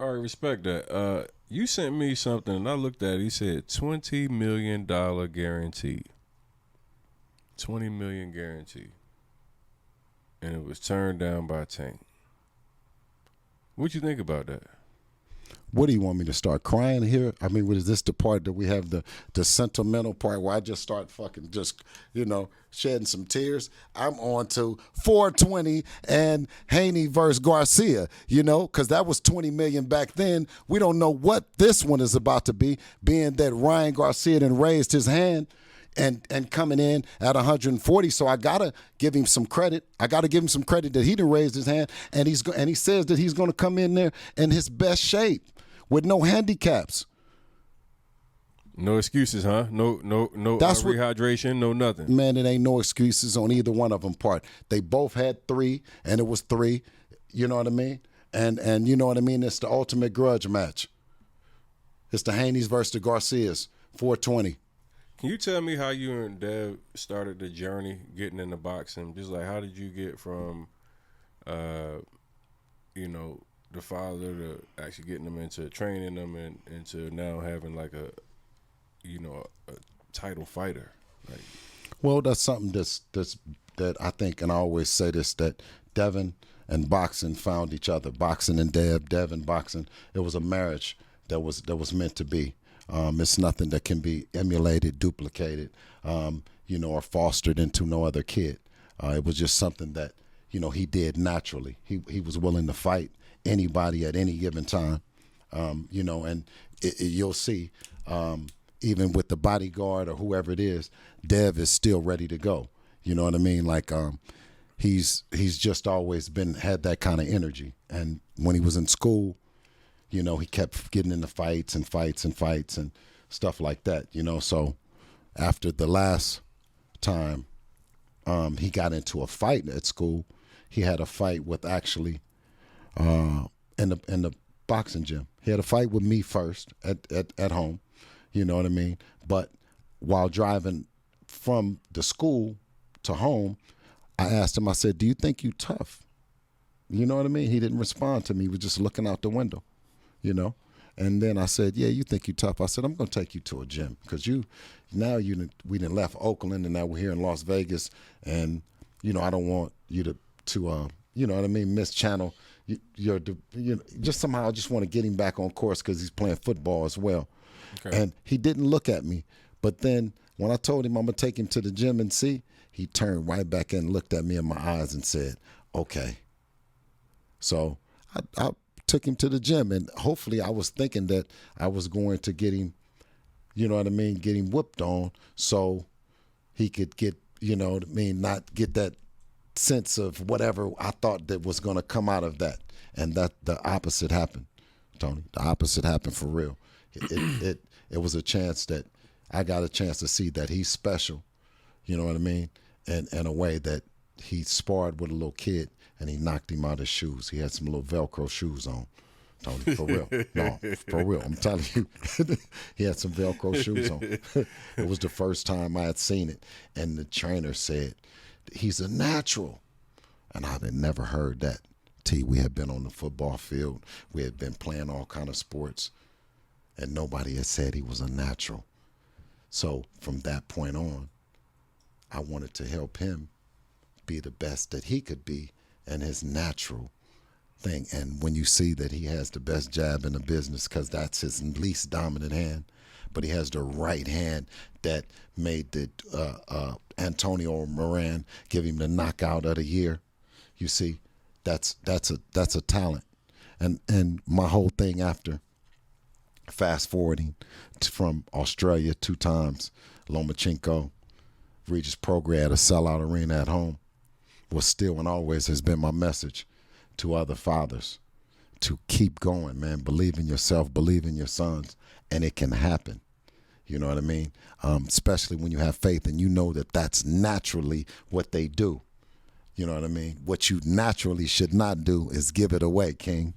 All right, respect that. You sent me something, and I looked at it. He said $20 million guarantee. 20 million guarantee. And it was turned down by Tank. What you think about that? What do you want me to start crying here? I mean, is this the part that we have the sentimental part where I just start fucking just, shedding some tears? I'm on to 420 and Haney versus Garcia, because that was 20 million back then. We don't know what this one is about to be, being that RyanGarcia then raised his hand and coming in at 140. So I gotta give him some credit. I gotta give him some credit that he done raised his hand, and he says that he's gonna come in there in his best shape with no handicaps. No excuses, huh? No rehydration, no nothing. Man, it ain't no excuses on either one of them part. They both had 3, and it was 3. You know what I mean? And you know what I mean? It's the ultimate grudge match. It's the Haneys versus the Garcias, 420. Can you tell me how you and Dev started the journey getting into boxing? Just like, how did you get from, the father to actually getting them into training them and into now having like a title fighter? Like, well, that's something that I think, and I always say this, that Devin and boxing found each other. Boxing and Devin boxing. It was a marriage that was meant to be. It's nothing that can be emulated, duplicated, or fostered into no other kid. It was just something that, he did naturally. He was willing to fight anybody at any given time, and you'll see, even with the bodyguard or whoever it is, Dev is still ready to go. You know what I mean? Like, he's just always had that kind of energy. And when he was in school, he kept getting into fights and stuff like that, So after the last time he got into a fight at school, he had a fight with actually in the boxing gym. He had a fight with me first at home, you know what I mean? But while driving from the school to home, I asked him, I said, "Do you think you tough?" You know what I mean? He didn't respond to me. He was just looking out the window. And then I said, "Yeah, you think you tough?" I said, "I'm going to take you to a gym because we done left Oakland and now we're here in Las Vegas, and I don't want you to you know what I mean, mischannel just somehow I just want to get him back on course because he's playing football as well." Okay. And he didn't look at me, but then when I told him I'm gonna take him to the gym and see, he turned right back and looked at me in my eyes and said, "Okay." So I took him to the gym, and hopefully I was thinking that I was going to get him, you know what I mean, get him whooped on so he could get, not get that sense of whatever I thought that was going to come out of that. And that the opposite happened, Tony. The opposite happened for real. It was a chance that I got a chance to see that he's special, you know what I mean, and in a way that he sparred with a little kid and he knocked him out his shoes. He had some little Velcro shoes on, Tony, for real. No, for real. I'm telling you, he had some Velcro shoes on. It was the first time I had seen it. And the trainer said, "He's a natural." And I had never heard that. We had been on the football field. We had been playing all kind of sports. And nobody had said he was a natural. So from that point on, I wanted to help him be the best that he could be and his natural thing. And when you see that he has the best jab in the business, because that's his least dominant hand, but he has the right hand that made the Antonio Moran give him the knockout of the year. You see, that's a talent. And my whole thing after fast forwarding from Australia 2 times, Lomachenko, Regis Prograis at a sellout arena at home, was still and always has been my message to other fathers to keep going, man. Believe in yourself, believe in your sons, and it can happen. You know what I mean? Especially when you have faith and you know that that's naturally what they do. You know what I mean? What you naturally should not do is give it away, King.